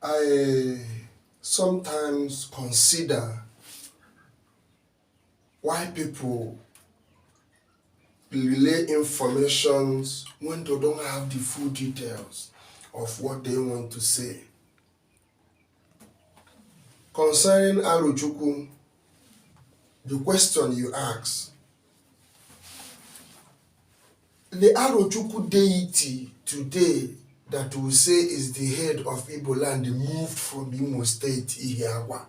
I sometimes consider why people relay information when they don't have the full details of what they want to say. Concerning Arochukwu, the question you ask, the Arochukwu deity today that we say is the head of Igbo land moved from Imo State, Ihiagwa,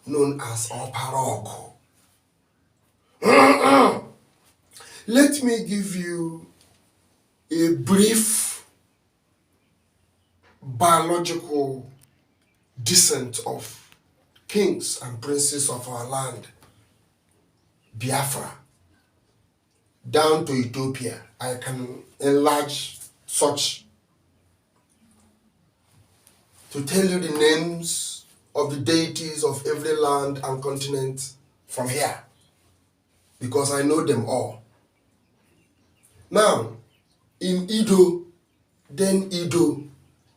known as Oparoko. Let me give you a brief biological descent of kings and princes of our land, Biafra, down to Ethiopia. I can enlarge such to tell you the names of the deities of every land and continent from here, because I know them all. Now, in Ido, then Ido,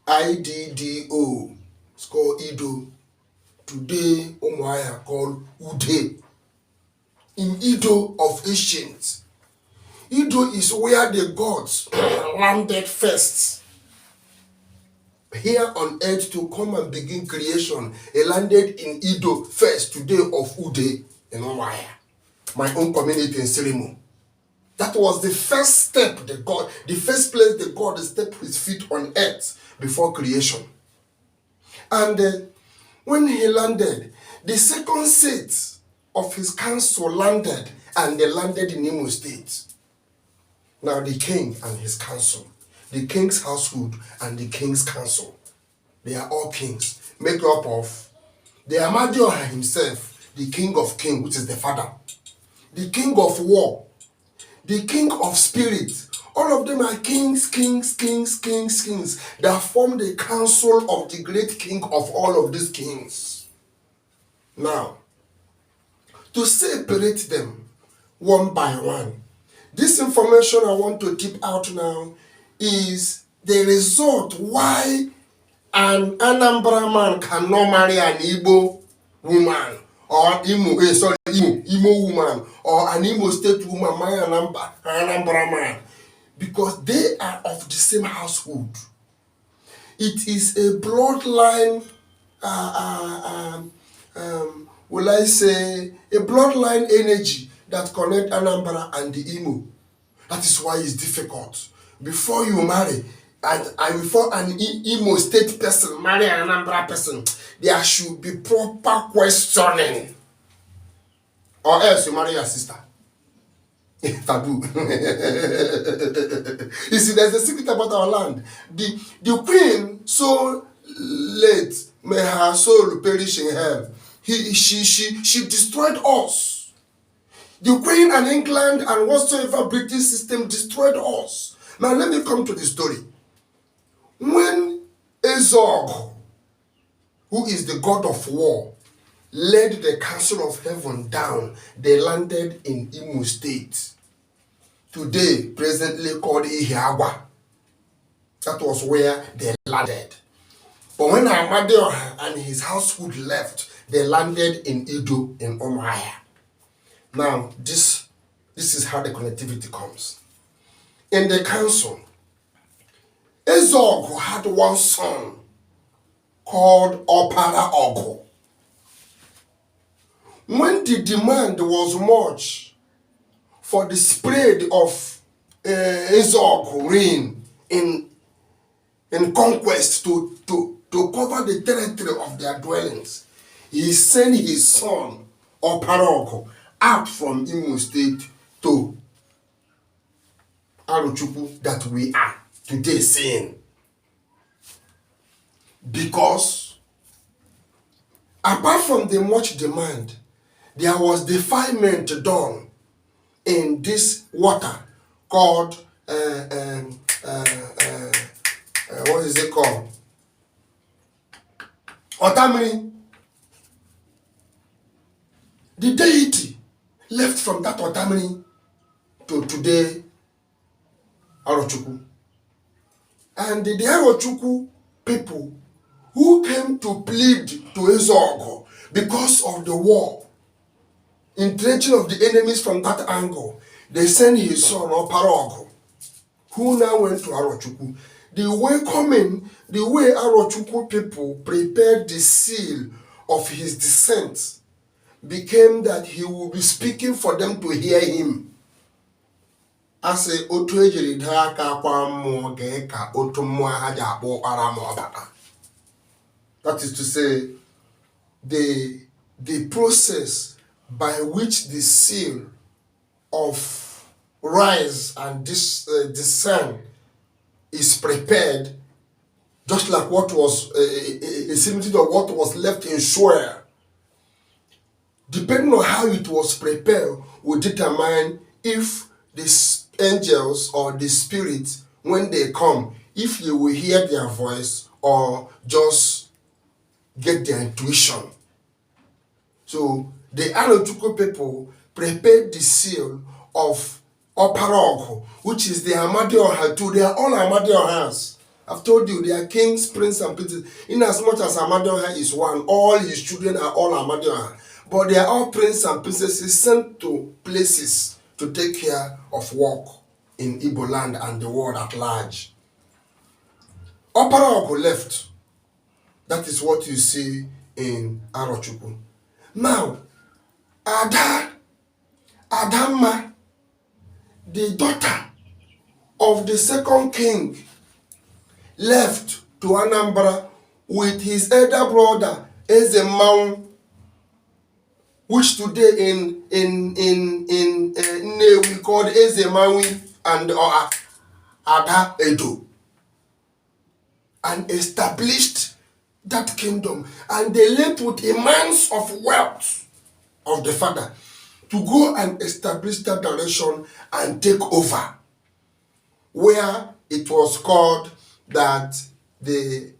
I-D-D-O, it's called Ido. Today, Umuahia called Ude. In Ido of ancient, Ido is where the gods landed first here on earth to come and begin creation. He landed in Ido first, today of Ude in Umuahia, my own community in Sirimu. That was the first step, the first place the God stepped his feet on earth before creation. And when he landed, the second set of his council landed, and they landed in Imo State. Now the king and his council, the king's household and the king's council, they are all kings, made up of the AMADIOHA himself, the king of kings, which is the father, the king of war, the king of spirit. All of them are kings that form the council of the great king of all of these kings. Now, to separate them one by one, this information I want to tip out now is the result why an Anambra man cannot marry an Igbo woman, or Imo woman, or an Imo State woman marry an Anambra man, because they are of the same household. It is a bloodline, will I say, a bloodline energy that connect Anambra and the Imo. That is why it's difficult. Before you marry, and before an Imo State person marry an Anambra person, there should be proper questioning. Or else you marry your sister. Taboo. You see, there's a secret about our land. The queen, so late, may her soul perish in hell. She destroyed us. The Queen and England and whatsoever British system destroyed us. Now let me come to the story. When Ezog, who is the god of war, led the council of heaven down, they landed in Imo State, today presently called Ihiagwa. That was where they landed. But when Amadioha and his household left, they landed in Ido in Umuahia. Now, this is how the connectivity comes. In the council, Ezog had one son called Opara Ogo. When the demand was much for the spread of Ezog reign in conquest to cover the territory of their dwellings, he sent his son Opara Ogo out from Imo State to Arochukwu that we are today seeing. Because apart from the much demand, there was defilement done in this water called, what is it called? Otamiri. The deity left from that Otamiri to today Arochukwu. And the Arochukwu people who came to plead to Ezeogo because of the war, entrenching of the enemies from that angle. They sent his son, Oparogo, who now went to Arochukwu. The way Arochukwu people prepared the seal of his descent became that he will be speaking for them to hear him. As a otu ejiri daa aka kwa mmụọ gee ka otu mmụọ ha ji akpọ ụkpara ma ọbata. That is to say, the process by which the seal of rise and descent is prepared, just like what was a similitude of what was left in Shuar. Depending on how it was prepared, will determine if the angels or the spirits, when they come, if you will hear their voice or just get their intuition. So the Arochukwu people prepared the seal of Oparogo, which is the AMADIOHA too. They are all AMADIOHAs. I've told you they are kings, princes, and princes. In as much as AMADIOHA is one, all his children are all AMADIOHA. But they are all princes and princesses sent to places to take care of work in Igbo land and the world at large. Oparogo left. That is what you see in Arochukwu. Now, Adamma, the daughter of the second king, left to Anambra with his elder brother Ezemmanwu, which today in we call Ezemmanwu and Ada Edo, and established that kingdom. And they left with immense of wealth of the father to go and establish that direction and take over, where it was called that the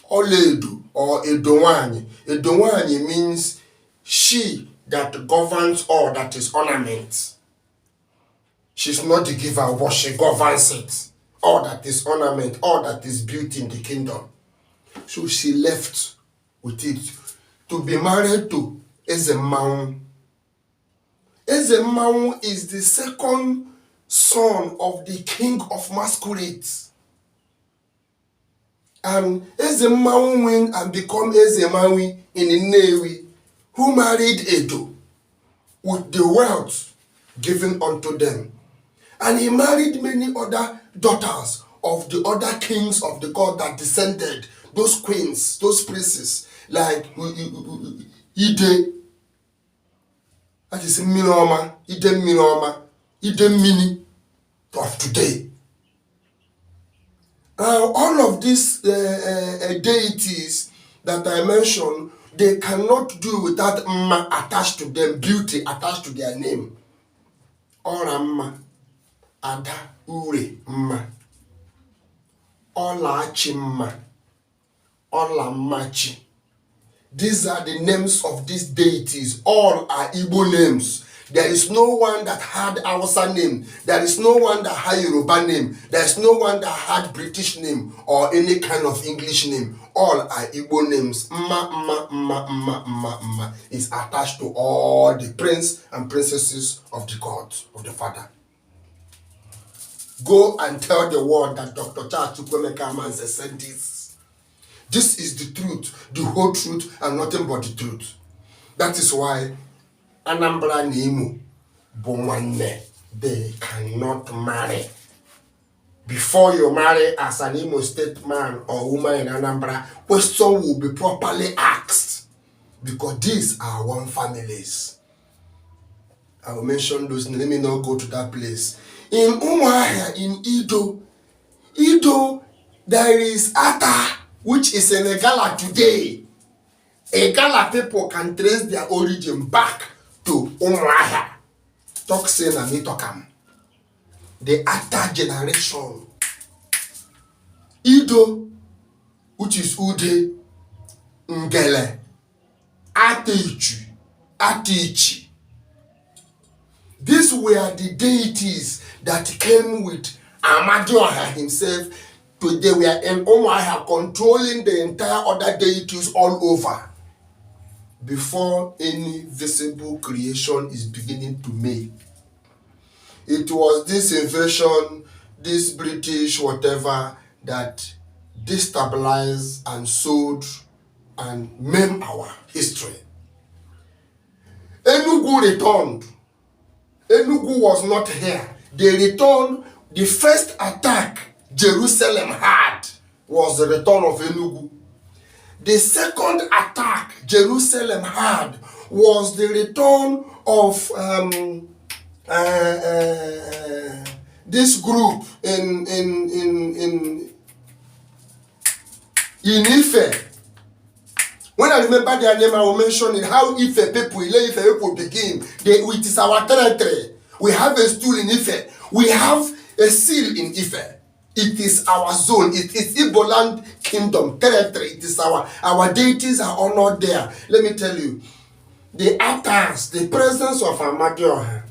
Oledu or Edonwanyi. Edonwanyi means she that governs all that is ornament. She's not the giver, but she governs it. All that is ornament, all that is beauty in the kingdom. So she left with it to be married to Ezemmanwu. Ezemmanwu is the second son of the king of masquerades. And Ezemmanwu went and become Ezemmanwu in Nnewi, who married Edo with the wealth given unto them. And he married many other daughters of the other kings of the god that descended, those queens, those princes, like Ide, that is Minoma, Ide Mini of today. All of these deities that I mentioned, they cannot do without Mma attached to them, beauty attached to their name. Ora Mma, Ada Ure Mma, Ola Achi Mma, Ola Machi. These are the names of these deities. All are Igbo names. There is no one that had Hausa name. There is no one that had Yoruba name. There is no one that had British name or any kind of English name. All are Igbo names. Mma is attached to all the prince and princesses of the God, of the Father. Go and tell the world that Dr. Charles Chukwuemeka Amanze said this. This is the truth, the whole truth, and nothing but the truth. That is why Anambra and Imo, Bomwane, they cannot marry. Before you marry as an Imo State man or woman in Anambra, question will be properly asked, because these are one families. I will mention those, let me not go to that place. In Umuahia, in Ido, there is Ata, which is in Egala today. Egala people can trace their origin back to Umuahia. Toksen and Mitokam. The Ata generation. Ido, which is Ude, Ngele, Atichi. These were the deities that came with AMADIOHA himself Today we are in Umuahia controlling the entire other deities all over before any visible creation is beginning to make. It was this invasion, this British whatever, that destabilized and sold and maimed our history. Enugu returned. Enugu was not here. They returned. The first attack Jerusalem had was the return of Enugu. The second attack Jerusalem had was the return of this group in Ife. When I remember their name, I will mention it, how Ife people, Ife people begin. It is our territory. We have a stool in Ife. We have a seal in Ife. It is our zone. It is Igbo land kingdom, territory. It is our deities are honored there. Let me tell you, the attacks, the presence of AMADIOHA,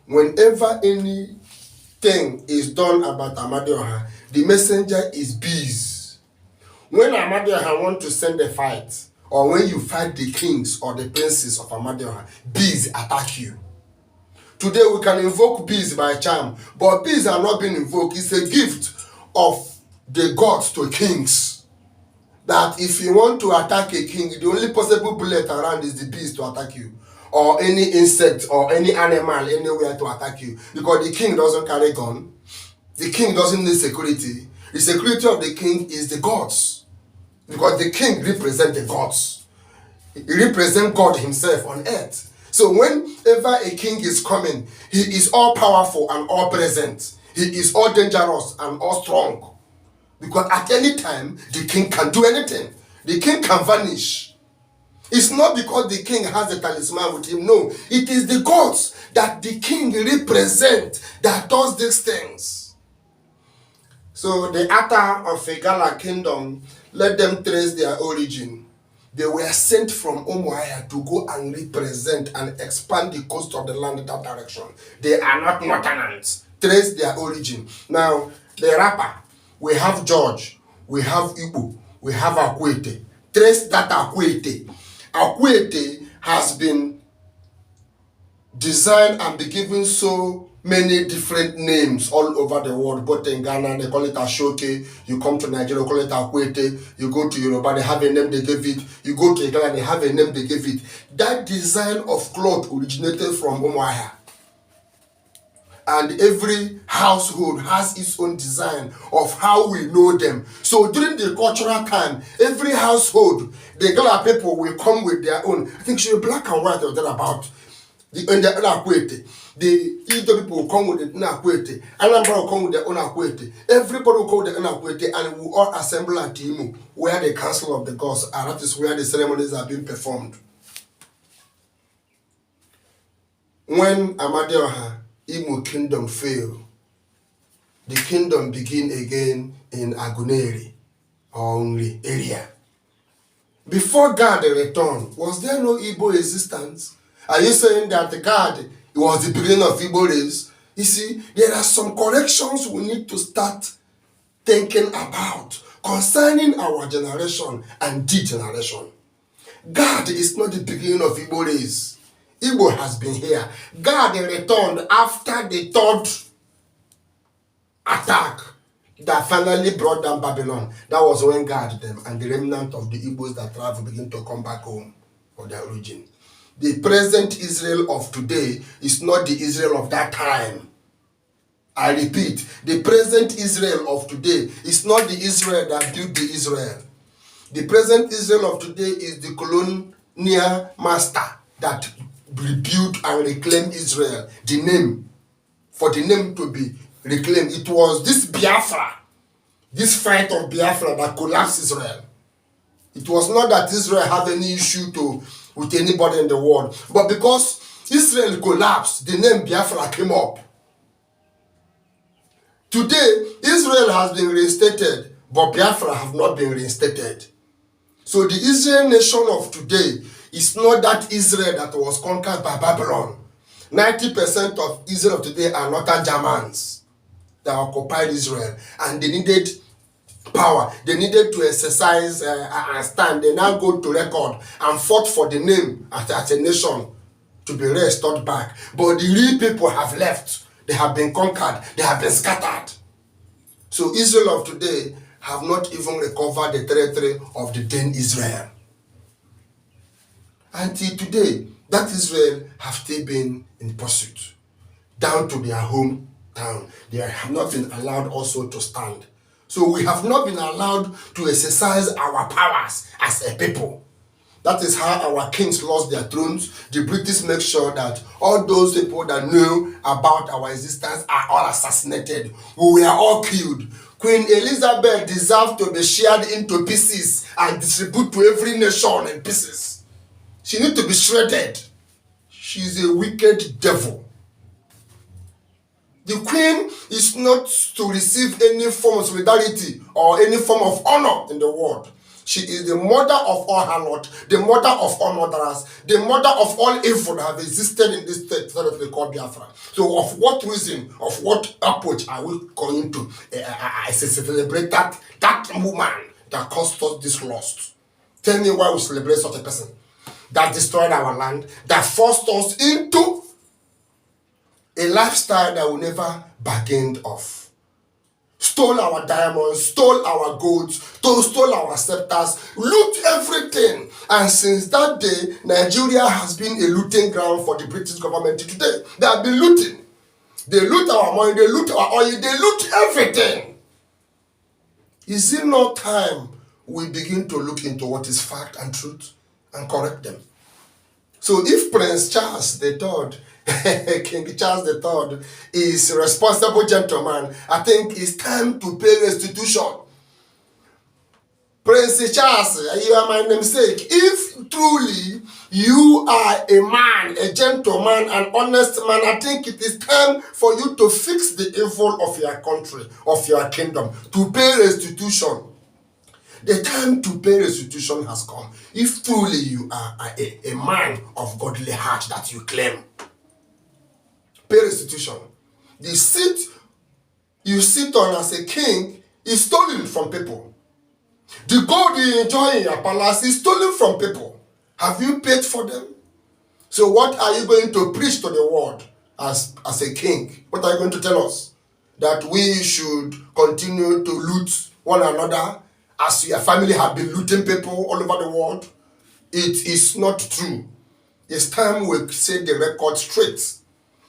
whenever anything is done about AMADIOHA, the messenger is bees. When AMADIOHA want to send a fight, or when you fight the kings or the princes of AMADIOHA, bees attack you. Today we can invoke bees by charm, but bees are not being invoked. It's a gift of the gods to kings. That if you want to attack a king, the only possible bullet around is the bees to attack you, or any insect or any animal anywhere to attack you, because the king doesn't carry gun. The king doesn't need security. The security of the king is the gods, because the king represents the gods. He represents God himself on earth. So whenever a king is coming, he is all powerful and all present. He is all dangerous and all strong. Because at any time, the king can do anything. The king can vanish. It's not because the king has a talisman with him. No, it is the gods that the king represents that does these things. So the Ata of Igala kingdom, let them trace their origin. They were sent from Umuahia to go and represent and expand the coast of the land in that direction. They are not Northerners. Trace their origin. Now, the rapper, we have George, we have Igbo, we have Akwete. Trace that Akwete. Akwete has been designed and be given so many different names all over the world. Both in Ghana, they call it Ashoke. You come to Nigeria, they call it Akwete. You go to Yoruba, they have a name, they gave it. You go to Ghana, they have a name, they gave it. That design of cloth originated from Umuahia. And every household has its own design of how we know them. So during the cultural time, every household, the Gala people will come with their own. I think she was black and white or thereabout. The Akwete. The Ido people will come with the Akwete. Anambra will come with their own Akwete. Everybody will come with their own Akwete, and we will all assemble at Imu, where the council of the gods are. That is where the ceremonies are being performed. When AMADIOHA Imo kingdom failed, the kingdom begin again in Aguneri, or only area. Before God returned, was there no Igbo existence? Are you saying that God was the beginning of Igbo race? You see, there are some corrections we need to start thinking about concerning our generation and the generation. God is not the beginning of Igbo race. Igbo has been here. God returned after the third attack that finally brought down Babylon. That was when God them and the remnant of the Igbos that travel begin to come back home for their origin. The present Israel of today is not the Israel of that time. I repeat, the present Israel of today is not the Israel that built the Israel. The present Israel of today is the colonial master that rebuilt and reclaimed Israel. The name, for the name to be reclaimed, it was this Biafra, this fight of Biafra that collapsed Israel. It was not that Israel had any issue with anybody in the world, but because Israel collapsed, the name Biafra came up. Today, Israel has been reinstated, but Biafra have not been reinstated. So the Israel nation of today is not that Israel that was conquered by Babylon. 90% of Israel of today are northern Germans that occupied Israel, and they needed power. They needed to exercise and stand. They now go to record and fought for the name as a nation to be restored back. But the real people have left. They have been conquered. They have been scattered. So Israel of today have not even recovered the territory of the then Israel. Until today, that Israel have still been in pursuit, down to their hometown. They have not been allowed also to stand. So we have not been allowed to exercise our powers as a people. That is how our kings lost their thrones. The British make sure that all those people that knew about our existence are all assassinated. We were all killed. Queen Elizabeth deserved to be shared into pieces and distributed to every nation in pieces. She needs to be shredded. She's a wicked devil. The queen is not to receive any form of solidarity or any form of honor in the world. She is the mother of all harlot, the mother of all murderers, the mother of all evil that have existed in this territory called Biafra. So of what reason, of what approach are we going to celebrate that woman that caused us this loss? Tell me why we celebrate such a person that destroyed our land, that forced us into a lifestyle that we never bargained off. Stole our diamonds, stole our golds, stole our scepters, loot everything. And since that day, Nigeria has been a looting ground for the British government today. They have been looting. They loot our money, they loot our oil, they loot everything. Is it not time we begin to look into what is fact and truth and correct them? So if Prince Charles III, King Charles III is a responsible gentleman, I think it's time to pay restitution. Prince Charles, you are my namesake. If truly you are a man, a gentleman, an honest man, I think it is time for you to fix the evil of your country, of your kingdom, to pay restitution. The time to pay restitution has come. If truly you are a man of godly heart that you claim, pay restitution. The seat you sit on as a king is stolen from people. The gold you enjoy in your palace is stolen from people. Have you paid for them? So what are you going to preach to the world as a king? What are you going to tell us? That we should continue to loot one another as your family have been looting people all over the world? It is not true. It's time we set the record straight.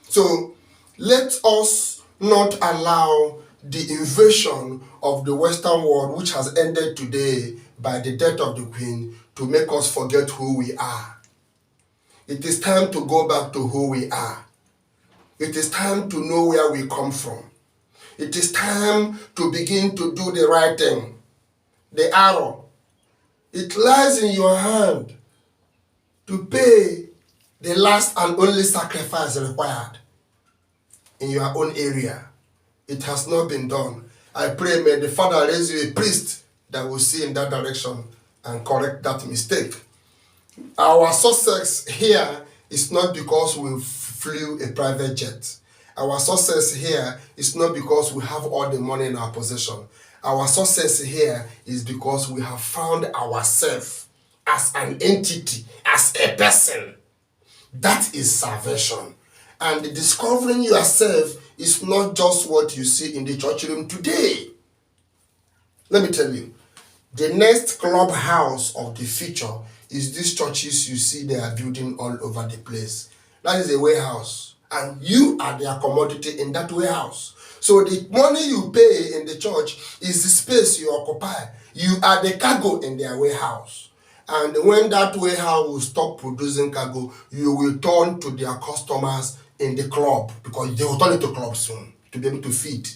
So let us not allow the invasion of the Western world, which has ended today by the death of the Queen, to make us forget who we are. It is time to go back to who we are. It is time to know where we come from. It is time to begin to do the right thing. The arrow, it lies in your hand to pay the last and only sacrifice required in your own area. It has not been done. I pray may the Father raise you a priest that will see in that direction and correct that mistake. Our success here is not because we flew a private jet. Our success here is not because we have all the money in our possession. Our success here is because we have found ourselves as an entity, as a person. That is salvation. And discovering yourself is not just what you see in the church room today. Let me tell you, the next clubhouse of the future is these churches you see they are building all over the place. That is a warehouse, and you are their commodity in that warehouse. So the money you pay in the church is the space you occupy. You are the cargo in their warehouse. And when that warehouse will stop producing cargo, you will turn to their customers in the club, because they will turn into club soon to be able to feed.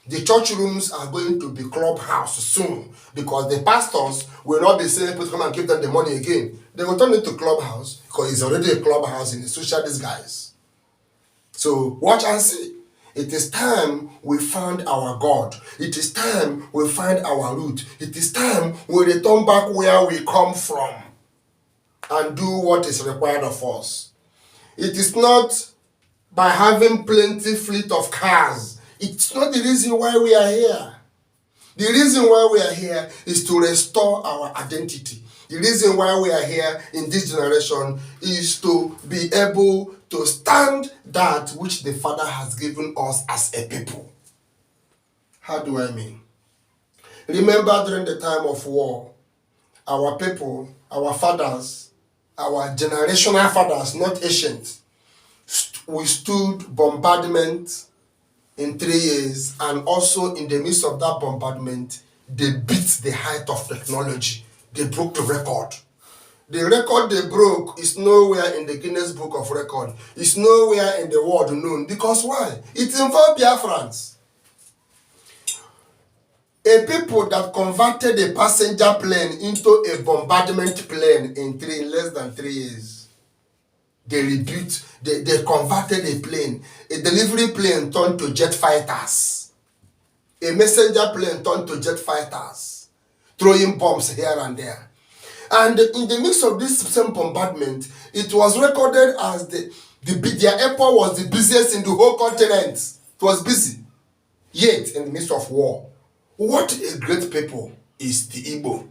The church rooms are going to be clubhouse soon, because the pastors will not be saying, please come and give them the money again. They will turn into clubhouse because it's already a clubhouse in the social disguise. So watch and see. It is time we find our God. It is time we find our root. It is time we return back where we come from and do what is required of us. It is not by having plenty fleet of cars. It's not the reason why we are here. The reason why we are here is to restore our identity. The reason why we are here in this generation is to be able to stand that which the Father has given us as a people. How do I mean? Remember during the time of war, our people, our fathers, our generational fathers, not ancient, we stood bombardment in 3 years, and also in the midst of that bombardment, they beat the height of technology. They broke the record. The record they broke is nowhere in the Guinness Book of Record. It's nowhere in the world known. Because why? It involved Biafrans. A people that converted a passenger plane into a bombardment plane in less than 3 years. They rebuilt, they converted a plane. A delivery plane turned to jet fighters. A messenger plane turned to jet fighters, throwing bombs here and there. And in the midst of this same bombardment, it was recorded as their airport was the busiest in the whole continent. It was busy. Yet, in the midst of war, what a great people is the Igbo.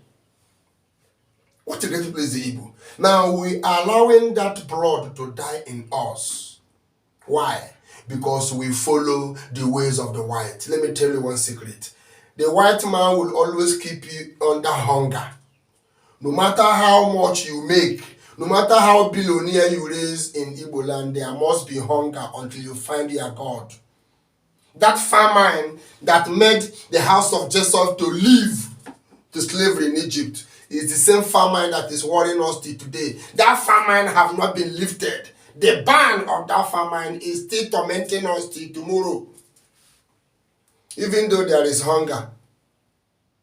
What a great people is the Igbo. Now, we are allowing that blood to die in us. Why? Because we follow the ways of the white. Let me tell you one secret. The white man will always keep you under hunger. No matter how much you make, no matter how billionaire you raise in Igbo land, there must be hunger until you find your God. That famine that made the house of Joseph to leave to slavery in Egypt is the same famine that is worrying us till today. That famine have not been lifted. The ban of that famine is still tormenting us till tomorrow. Even though there is hunger,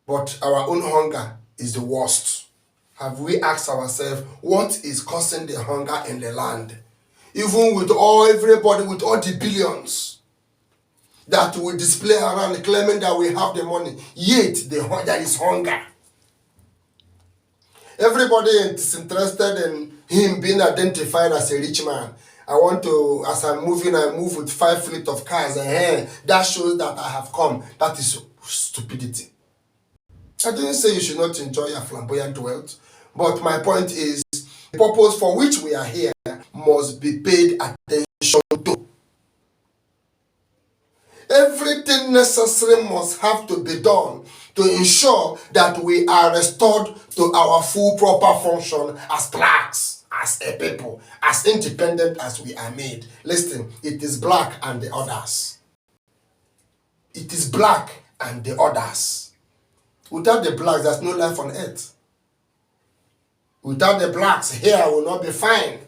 but our own hunger is the worst. Have we asked ourselves, what is causing the hunger in the land? Even with everybody, with all the billions that we display around claiming that we have the money, yet there is hunger. Everybody is interested in him being identified as a rich man. I want to, as I'm moving, I move with 5 fleet of cars, and that shows that I have come. That is stupidity. I didn't say you should not enjoy your flamboyant wealth, but my point is, the purpose for which we are here must be paid attention to. Everything necessary must have to be done to ensure that we are restored to our full proper function as blacks, as a people, as independent as we are made. Listen, it is black and the others. It is black and the others. Without the blacks, there's no life on earth. Without the blacks, here will not be fine.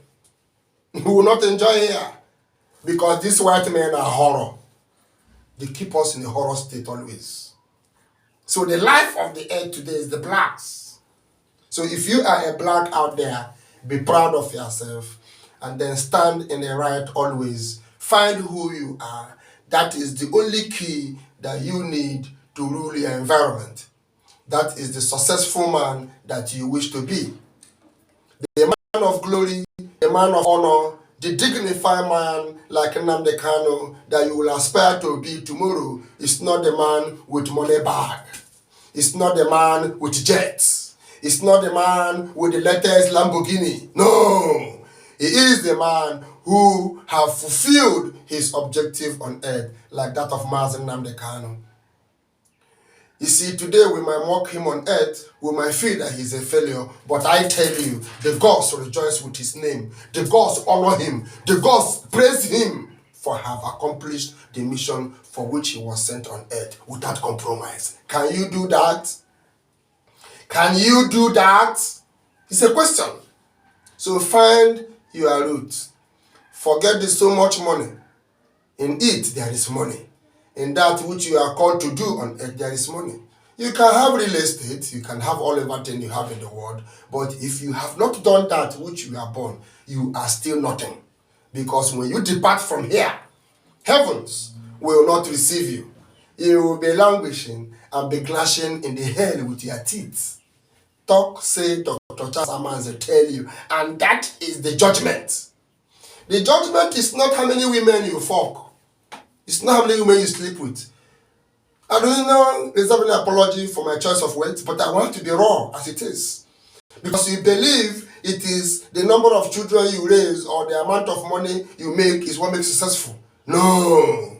We will not enjoy here. Because these white men are horror. They keep us in a horror state always. So the life of the earth today is the blacks. So if you are a black out there, be proud of yourself and then stand in the right always. Find who you are. That is the only key that you need to rule your environment. That is the successful man that you wish to be. The man of glory, the man of honor, the dignified man like Nnamdi Kanu that you will aspire to be tomorrow is not the man with money bag. It's not the man with jets. It's not the man with the latest Lamborghini. No. He is the man who have fulfilled his objective on earth like that of Mazi Nnamdi Kanu. You see, today we might mock him on earth, we might feel that he's a failure, but I tell you, the gods rejoice with his name, the gods honor him, the gods praise him for have accomplished the mission for which he was sent on earth without compromise. Can you do that? Can you do that? It's a question. So find your root. Forget the so much money. In it, there is money. In that which you are called to do on earth, there is money. You can have real estate, you can have all everything you have in the world, but if you have not done that which you are born, you are still nothing. Because when you depart from here, heavens will not receive you. You will be languishing and be clashing in the hell with your teeth. Talk, say Dr. Charles Amanze tell you, and that is the judgment. The judgment is not how many women you fuck. It's not how many women you sleep with. I don't know reserve an apology for my choice of words, but I want to be raw as it is. Because you believe it is the number of children you raise or the amount of money you make is what makes you successful. No.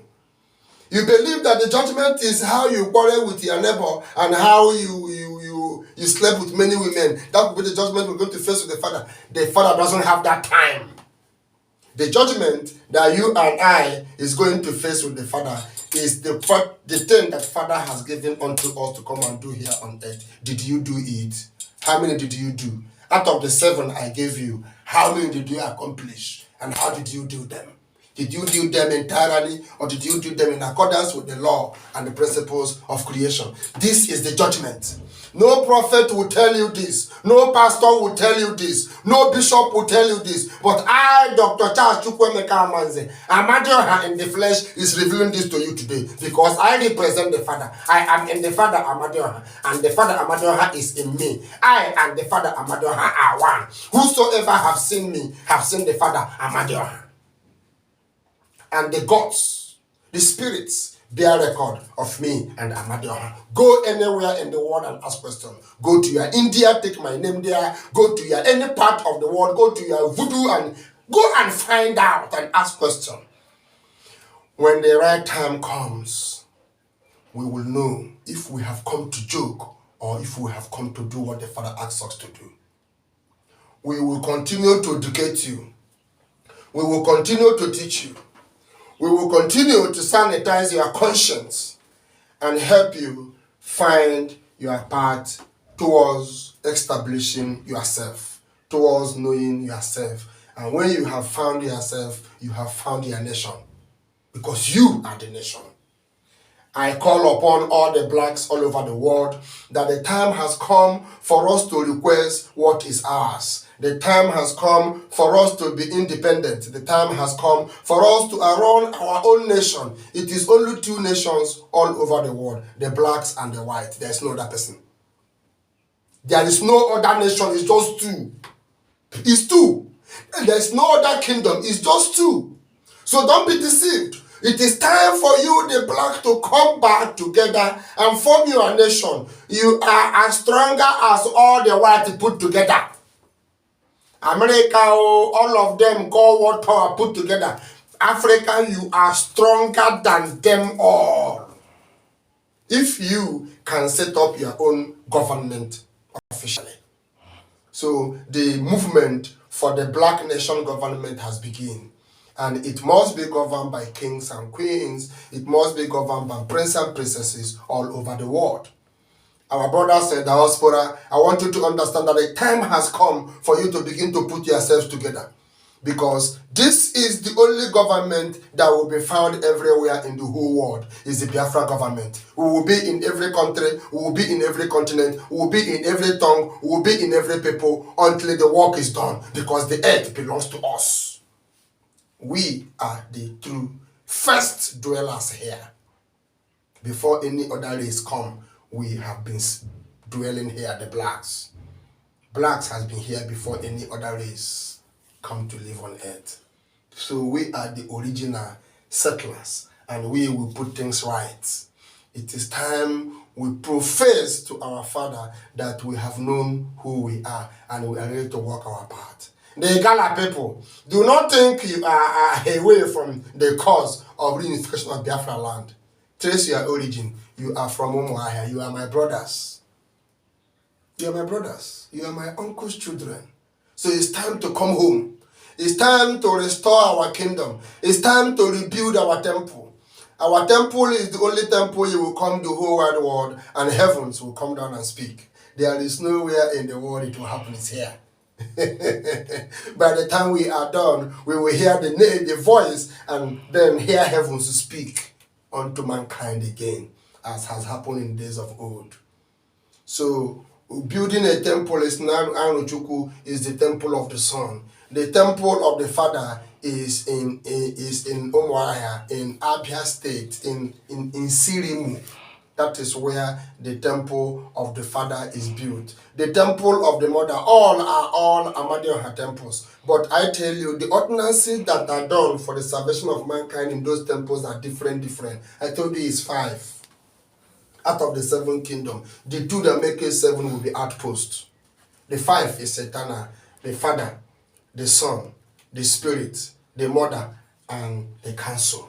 You believe that the judgment is how you quarrel with your neighbor and how you slept with many women. That will be the judgment we're going to face with the Father. The Father doesn't have that time. The judgment that you and I is going to face with the Father is the thing that Father has given unto us to come and do here on earth. Did you do it? How many did you do? Out of the 7 I gave you, how many did you accomplish? And how did you do them? Did you do them entirely, or did you do them in accordance with the law and the principles of creation? This is the judgment. No prophet will tell you this. No pastor will tell you this. No bishop will tell you this. But I, Dr. Charles Chukwuemeka Amanze, AMADIOHA in the flesh, is revealing this to you today because I represent the Father. I am in the Father AMADIOHA, and the Father AMADIOHA is in me. I and the Father AMADIOHA are one. Whosoever have seen me have seen the Father AMADIOHA. And the gods, the spirits, bear record of me and AMADIOHA. Go anywhere in the world and ask questions. Go to your India, take my name there. Go to your any part of the world. Go to your voodoo and go and find out and ask questions. When the right time comes, we will know if we have come to joke or if we have come to do what the Father asks us to do. We will continue to educate you. We will continue to teach you. We will continue to sanitize your conscience and help you find your path towards establishing yourself, towards knowing yourself. And when you have found yourself, you have found your nation, because you are the nation. I call upon all the blacks all over the world that the time has come for us to request what is ours. The time has come for us to be independent. The time has come for us to run our own nation. It is only 2 nations all over the world, the blacks and the whites. There is no other person. There is no other nation, it's just 2. It's 2. And there is no other kingdom, it's just 2. So don't be deceived. It is time for you, the black, to come back together and form your nation. You are as stronger as all the white put together. America, all of them, call world power put together. Africa, you are stronger than them all. If you can set up your own government officially. So the movement for the black nation government has begun. And it must be governed by kings and queens. It must be governed by princes and princesses all over the world. Our brothers in diaspora, I want you to understand that the time has come for you to begin to put yourselves together. Because this is the only government that will be found everywhere in the whole world, is the Biafra government. We will be in every country, we will be in every continent, we will be in every tongue, we will be in every people until the work is done. Because the earth belongs to us. We are the true first dwellers here. Before any other race come, we have been dwelling here, the blacks. Blacks has been here before any other race come to live on earth. So we are the original settlers, and we will put things right. It is time we profess to our Father that we have known who we are, and we are ready to walk our path. The Igala people, do not think you are away from the cause of reunification of Biafra land. Trace your origin. You are from Umuahia. You are my brothers. You are my brothers. You are my uncle's children. So it's time to come home. It's time to restore our kingdom. It's time to rebuild our temple. Our temple is the only temple you will come the whole wide world, and heavens will come down and speak. There is nowhere in the world it will happen. It's here. By the time we are done, we will hear the voice and then hear heavens speak unto mankind again, as has happened in days of old. So building a temple is the temple of the Son. The temple of the Father is in Umuahia, in Abia State, in Sirimu. That is where the temple of the Father is built. The temple of the Mother, all AMADIOHA temples. But I tell you, the ordinances that are done for the salvation of mankind in those temples are different. I told you it's 5. out of the 7 kingdoms. The 2 that make it 7 will be outposts. The 5 is eternal, the Father, the Son, the Spirit, the Mother, and the Council.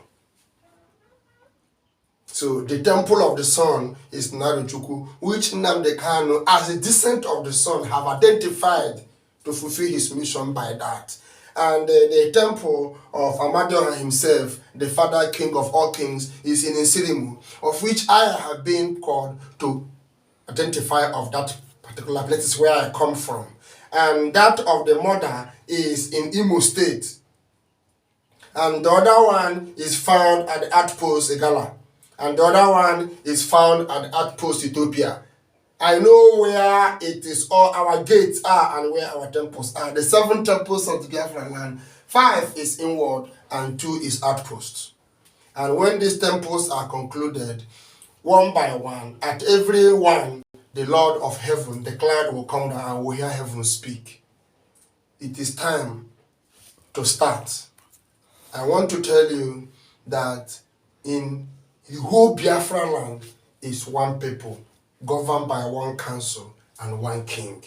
So the temple of the Son is Naruchukwu, which Nnamdi Kanu, as a descendant of the Son, have identified to fulfill his mission by that. And the temple of AMADIOHA himself, the Father King of all kings, is in Nsirimu, of which I have been called to identify of that particular place where I come from. And that of the Mother is in Imo State. And the other one is found at the outpost Igala. And the other one is found at the outpost Ethiopia. I know where it is, all our gates are and where our temples are. The 7 temples of the Biafran land, 5 is inward and 2 is outposts. And when these temples are concluded, one by one, at every one, the Lord of heaven, the cloud will come down and will hear heaven speak. It is time to start. I want to tell you that in the whole Biafra land is one people, governed by one council and one king.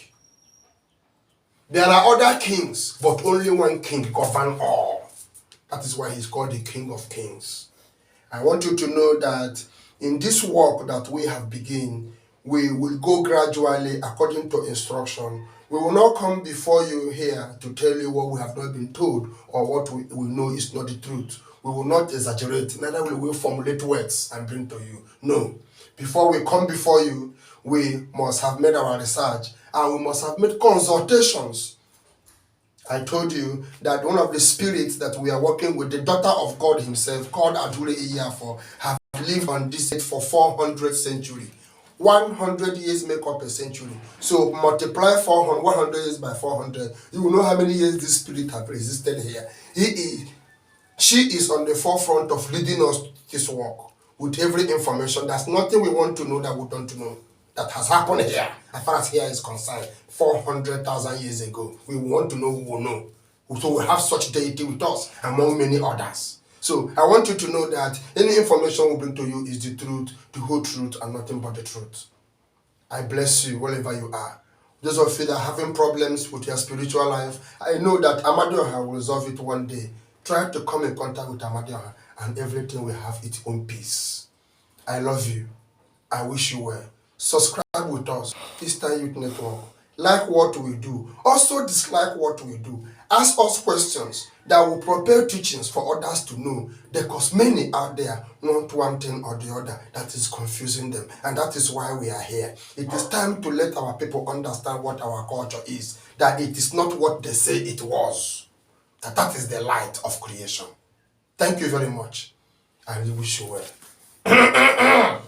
There are other kings, but only one king governs all. That is why he's called the King of Kings. I want you to know that in this work that we have begun, we will go gradually according to instruction. We will not come before you here to tell you what we have not been told or what we know is not the truth. We will not exaggerate, neither will we formulate words and bring to you. No. Before we come before you, we must have made our research and we must have made consultations. I told you that one of the spirits that we are working with, the daughter of God himself, called Adure Iyafo, have lived on this earth for 400 centuries. 100 years make up a century. So multiply 100 years by 400. You will know how many years this spirit have existed here. She is on the forefront of leading us this work with every information. There's nothing we want to know that we don't know that has happened here, as far as here is concerned, 400,000 years ago. We want to know who will know. So we have such deity with us, among many others. So I want you to know that any information we bring to you is the truth, the whole truth, and nothing but the truth. I bless you wherever you are. Those of you that are having problems with your spiritual life, I know that AMADIOHA will resolve it one day. Try to come in contact with AMADIOHA and everything will have its own peace. I love you. I wish you well. Subscribe with us, Eastern Youth Network. Like what we do. Also dislike what we do. Ask us questions that will prepare teachings for others to know. Because many out there want one thing or the other that is confusing them. And that is why we are here. It is time to let our people understand what our culture is. That it is not what they say it was. That is the light of creation. Thank you very much. I wish you well.